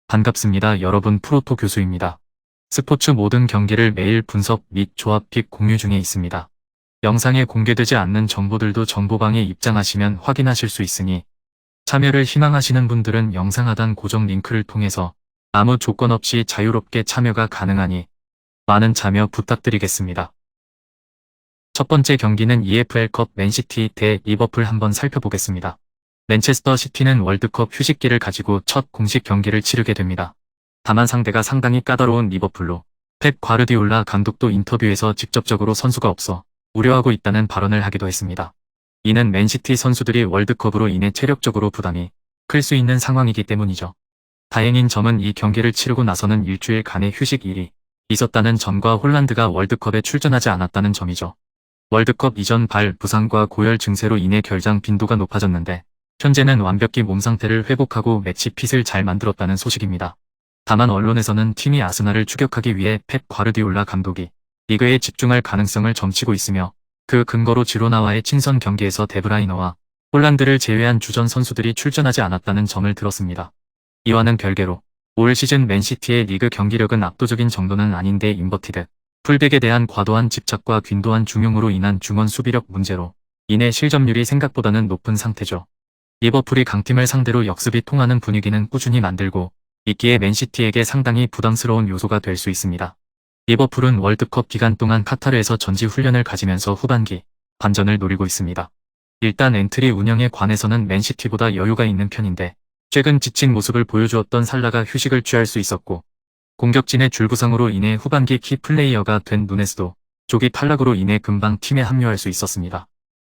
반갑습니다. 여러분, 프로토 교수입니다. 스포츠 모든 경기를 매일 분석 및 조합 픽 공유 중에 있습니다. 영상에 공개되지 않는 정보들도 정보방에 입장하시면 확인하실 수 있으니 참여를 희망하시는 분들은 영상 하단 고정 링크를 통해서 아무 조건 없이 자유롭게 참여가 가능하니 많은 참여 부탁드리겠습니다. 첫 번째 경기는 EFL컵 맨시티 대 리버풀 한번 살펴보겠습니다. 맨체스터 시티는 월드컵 휴식기를 가지고 첫 공식 경기를 치르게 됩니다. 다만 상대가 상당히 까다로운 리버풀로 펩 과르디올라 감독도 인터뷰에서 직접적으로 선수가 없어 우려하고 있다는 발언을 하기도 했습니다. 이는 맨시티 선수들이 월드컵으로 인해 체력적으로 부담이 클 수 있는 상황이기 때문이죠. 다행인 점은 이 경기를 치르고 나서는 일주일간의 휴식일이 있었다는 점과 홀란드가 월드컵에 출전하지 않았다는 점이죠. 월드컵 이전 발 부상과 고열 증세로 인해 결장 빈도가 높아졌는데 현재는 완벽히 몸 상태를 회복하고 매치 핏을 잘 만들었다는 소식입니다. 다만 언론에서는 팀이 아스날을 추격하기 위해 펩 과르디올라 감독이 리그에 집중할 가능성을 점치고 있으며 그 근거로 지로나와의 친선 경기에서 데브라이너와 홀란드를 제외한 주전 선수들이 출전하지 않았다는 점을 들었습니다. 이와는 별개로 올 시즌 맨시티의 리그 경기력은 압도적인 정도는 아닌데 인버티드 풀백에 대한 과도한 집착과 균도한 중용으로 인한 중원 수비력 문제로 인해 실점률이 생각보다는 높은 상태죠. 리버풀이 강팀을 상대로 역습이 통하는 분위기는 꾸준히 만들고 있기에 맨시티에게 상당히 부담스러운 요소가 될 수 있습니다. 리버풀은 월드컵 기간 동안 카타르에서 전지 훈련을 가지면서 후반기 반전을 노리고 있습니다. 일단 엔트리 운영에 관해서는 맨시티보다 여유가 있는 편인데 최근 지친 모습을 보여주었던 살라가 휴식을 취할 수 있었고 공격진의 줄부상으로 인해 후반기 키 플레이어가 된 누네스도 조기 탈락으로 인해 금방 팀에 합류할 수 있었습니다.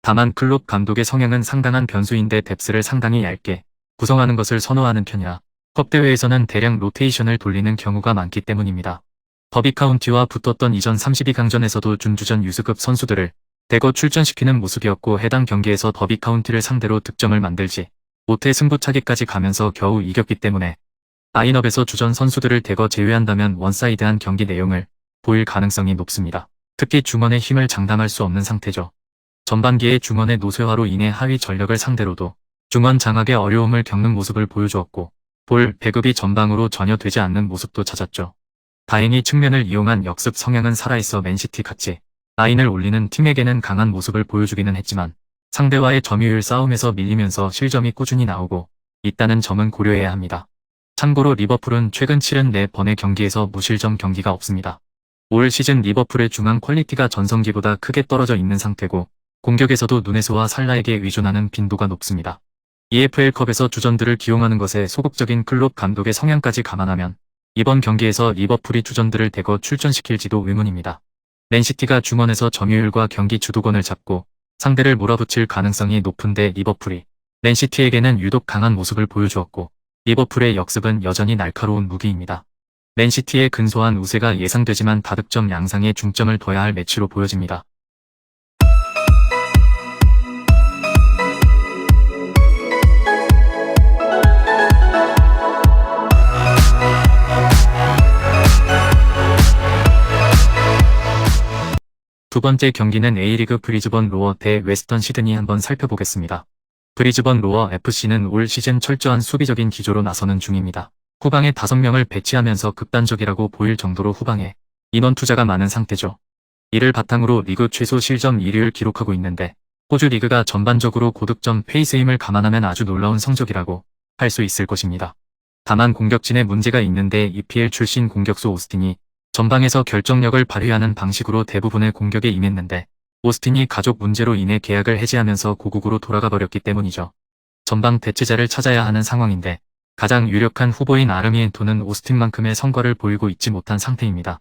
다만 클롭 감독의 성향은 상당한 변수인데 뎁스를 상당히 얇게 구성하는 것을 선호하는 편이라 컵 대회에서는 대량 로테이션을 돌리는 경우가 많기 때문입니다. 더비 카운티와 붙었던 이전 32강전에서도 준주전 유스급 선수들을 대거 출전시키는 모습이었고 해당 경기에서 더비 카운티를 상대로 득점을 만들지 못해 승부차기까지 가면서 겨우 이겼기 때문에 라인업에서 주전 선수들을 대거 제외한다면 원사이드한 경기 내용을 보일 가능성이 높습니다. 특히 중원의 힘을 장담할 수 없는 상태죠. 전반기에 중원의 노쇠화로 인해 하위 전력을 상대로도 중원 장악에 어려움을 겪는 모습을 보여주었고 볼 배급이 전방으로 전혀 되지 않는 모습도 찾았죠. 다행히 측면을 이용한 역습 성향은 살아있어 맨시티 같이 라인을 올리는 팀에게는 강한 모습을 보여주기는 했지만 상대와의 점유율 싸움에서 밀리면서 실점이 꾸준히 나오고 있다는 점은 고려해야 합니다. 참고로 리버풀은 최근 치른 4번의 경기에서 무실점 경기가 없습니다. 올 시즌 리버풀의 중앙 퀄리티가 전성기보다 크게 떨어져 있는 상태고 공격에서도 누네스와 살라에게 의존하는 빈도가 높습니다. EFL컵에서 주전들을 기용하는 것에 소극적인 클롭 감독의 성향까지 감안하면 이번 경기에서 리버풀이 주전들을 대거 출전시킬지도 의문입니다. 맨시티가 중원에서 점유율과 경기 주도권을 잡고 상대를 몰아붙일 가능성이 높은데 리버풀이 맨시티에게는 유독 강한 모습을 보여주었고 리버풀의 역습은 여전히 날카로운 무기입니다. 맨시티의 근소한 우세가 예상되지만 다득점 양상에 중점을 둬야 할 매치로 보여집니다. 두 번째 경기는 A리그 브리즈번 로어 대 웨스턴 시드니 한번 살펴보겠습니다. 브리즈번 로어 FC는 올 시즌 철저한 수비적인 기조로 나서는 중입니다. 후방에 5명을 배치하면서 극단적이라고 보일 정도로 후방에 인원 투자가 많은 상태죠. 이를 바탕으로 리그 최소 실점 1위를 기록하고 있는데 호주 리그가 전반적으로 고득점 페이스임을 감안하면 아주 놀라운 성적이라고 할 수 있을 것입니다. 다만 공격진에 문제가 있는데 EPL 출신 공격수 오스틴이 전방에서 결정력을 발휘하는 방식으로 대부분의 공격에 임했는데 오스틴이 가족 문제로 인해 계약을 해지하면서 고국으로 돌아가 버렸기 때문이죠. 전방 대체자를 찾아야 하는 상황인데 가장 유력한 후보인 아르미엔토는 오스틴만큼의 성과를 보이고 있지 못한 상태입니다.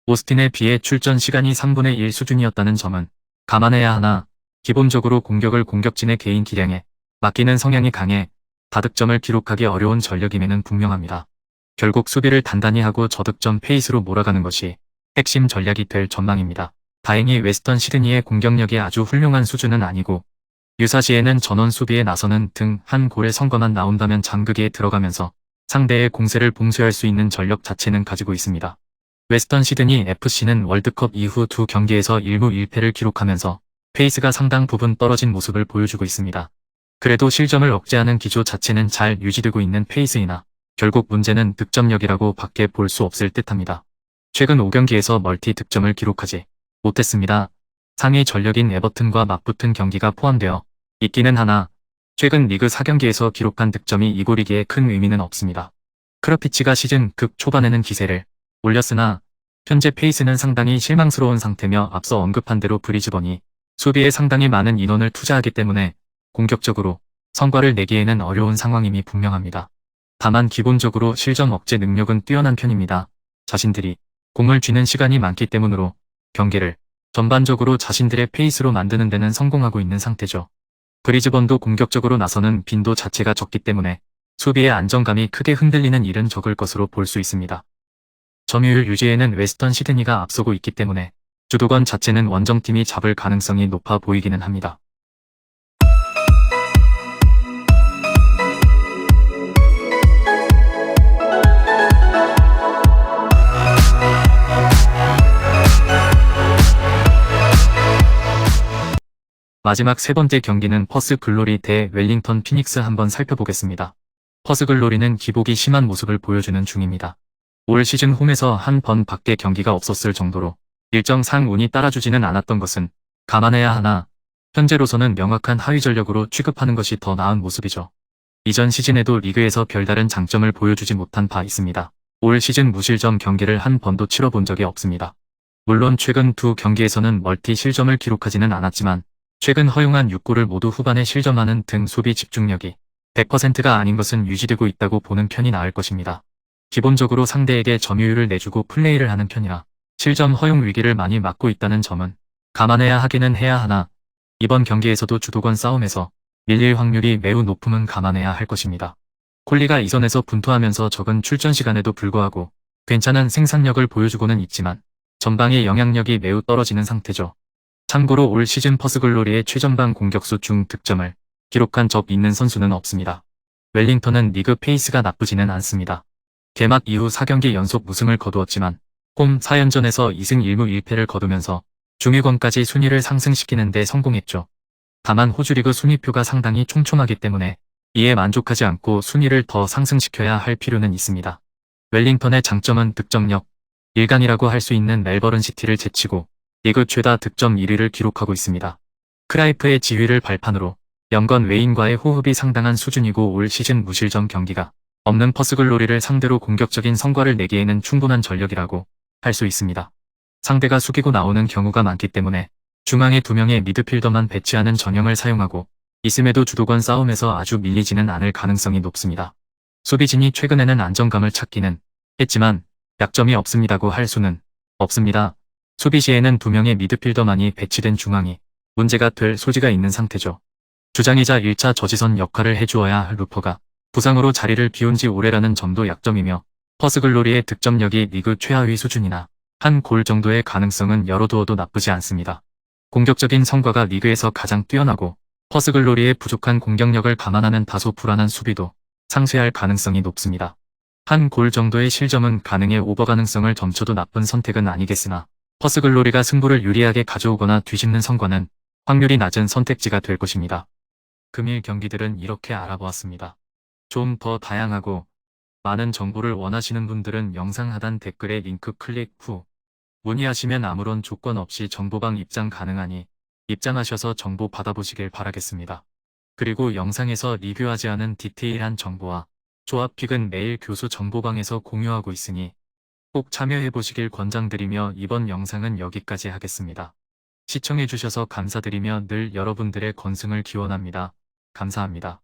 오스틴에 비해 출전 시간이 3분의 1 수준이었다는 점은 감안해야 하나 기본적으로 공격을 공격진의 개인 기량에 맡기는 성향이 강해 다득점을 기록하기 어려운 전력임에는 분명합니다. 결국 수비를 단단히 하고 저득점 페이스로 몰아가는 것이 핵심 전략이 될 전망입니다. 다행히 웨스턴 시드니의 공격력이 아주 훌륭한 수준은 아니고 유사시에는 전원 수비에 나서는 등 한 골의 성과만 나온다면 장극기에 들어가면서 상대의 공세를 봉쇄할 수 있는 전력 자체는 가지고 있습니다. 웨스턴 시드니 FC는 월드컵 이후 2경기에서 1무 1패를 기록하면서 페이스가 상당 부분 떨어진 모습을 보여주고 있습니다. 그래도 실점을 억제하는 기조 자체는 잘 유지되고 있는 페이스이나 결국 문제는 득점력이라고 밖에 볼 수 없을 듯합니다. 최근 5경기에서 멀티 득점을 기록하지 못했습니다. 상위 전력인 에버튼과 맞붙은 경기가 포함되어 있기는 하나 최근 리그 4경기에서 기록한 득점이 이골이기에 큰 의미는 없습니다. 크로피치가 시즌 극 초반에는 기세를 올렸으나 현재 페이스는 상당히 실망스러운 상태며 앞서 언급한 대로 브리즈번이 수비에 상당히 많은 인원을 투자하기 때문에 공격적으로 성과를 내기에는 어려운 상황임이 분명합니다. 다만 기본적으로 실점 억제 능력은 뛰어난 편입니다. 자신들이 공을 쥐는 시간이 많기 때문으로 경기를 전반적으로 자신들의 페이스로 만드는 데는 성공하고 있는 상태죠. 브리즈번도 공격적으로 나서는 빈도 자체가 적기 때문에 수비의 안정감이 크게 흔들리는 일은 적을 것으로 볼 수 있습니다. 점유율 유지에는 웨스턴 시드니가 앞서고 있기 때문에 주도권 자체는 원정팀이 잡을 가능성이 높아 보이기는 합니다. 마지막 세 번째 경기는 퍼스 글로리 대 웰링턴 피닉스 한번 살펴보겠습니다. 퍼스 글로리는 기복이 심한 모습을 보여주는 중입니다. 올 시즌 홈에서 한 번 밖에 경기가 없었을 정도로 일정상 운이 따라주지는 않았던 것은 감안해야 하나 현재로서는 명확한 하위 전력으로 취급하는 것이 더 나은 모습이죠. 이전 시즌에도 리그에서 별다른 장점을 보여주지 못한 바 있습니다. 올 시즌 무실점 경기를 한 번도 치러본 적이 없습니다. 물론 최근 두 경기에서는 멀티 실점을 기록하지는 않았지만 최근 허용한 6골을 모두 후반에 실점하는 등 수비 집중력이 100%가 아닌 것은 유지되고 있다고 보는 편이 나을 것입니다. 기본적으로 상대에게 점유율을 내주고 플레이를 하는 편이라 실점 허용 위기를 많이 맞고 있다는 점은 감안해야 하기는 해야 하나 이번 경기에서도 주도권 싸움에서 밀릴 확률이 매우 높음은 감안해야 할 것입니다. 콜리가 이선에서 분투하면서 적은 출전 시간에도 불구하고 괜찮은 생산력을 보여주고는 있지만 전방의 영향력이 매우 떨어지는 상태죠. 참고로 올 시즌 퍼스글로리의 최전방 공격수 중 득점을 기록한 적 있는 선수는 없습니다. 웰링턴은 리그 페이스가 나쁘지는 않습니다. 개막 이후 4경기 연속 무승을 거두었지만 홈 4연전에서 2승 1무 1패를 거두면서 중위권까지 순위를 상승시키는 데 성공했죠. 다만 호주리그 순위표가 상당히 촘촘하기 때문에 이에 만족하지 않고 순위를 더 상승시켜야 할 필요는 있습니다. 웰링턴의 장점은 득점력, 일간이라고 할 수 있는 멜버른 시티를 제치고 리그 최다 득점 1위를 기록하고 있습니다. 크라이프의 지휘를 발판으로 연건 웨인과의 호흡이 상당한 수준이고 올 시즌 무실점 경기가 없는 퍼스글로리를 상대로 공격적인 성과를 내기에는 충분한 전력이라고 할 수 있습니다. 상대가 숙이고 나오는 경우가 많기 때문에 중앙에 2명의 미드필더만 배치하는 전형을 사용하고 있음에도 주도권 싸움에서 아주 밀리지는 않을 가능성이 높습니다. 수비진이 최근에는 안정감을 찾기는 했지만 약점이 없습니다고 할 수는 없습니다. 수비 시에는 2명의 미드필더만이 배치된 중앙이 문제가 될 소지가 있는 상태죠. 주장이자 1차 저지선 역할을 해주어야 할 루퍼가 부상으로 자리를 비운 지 오래라는 점도 약점이며 퍼스글로리의 득점력이 리그 최하위 수준이나 한 골 정도의 가능성은 열어두어도 나쁘지 않습니다. 공격적인 성과가 리그에서 가장 뛰어나고 퍼스글로리의 부족한 공격력을 감안하면 다소 불안한 수비도 상쇄할 가능성이 높습니다. 한 골 정도의 실점은 가능해 오버 가능성을 점쳐도 나쁜 선택은 아니겠으나 퍼스글로리가 승부를 유리하게 가져오거나 뒤집는 성과는 확률이 낮은 선택지가 될 것입니다. 금일 경기들은 이렇게 알아보았습니다. 좀 더 다양하고 많은 정보를 원하시는 분들은 영상 하단 댓글에 링크 클릭 후 문의하시면 아무런 조건 없이 정보방 입장 가능하니 입장하셔서 정보 받아보시길 바라겠습니다. 그리고 영상에서 리뷰하지 않은 디테일한 정보와 조합픽은 매일 교수 정보방에서 공유하고 있으니 꼭 참여해보시길 권장드리며 이번 영상은 여기까지 하겠습니다. 시청해주셔서 감사드리며 늘 여러분들의 건승을 기원합니다. 감사합니다.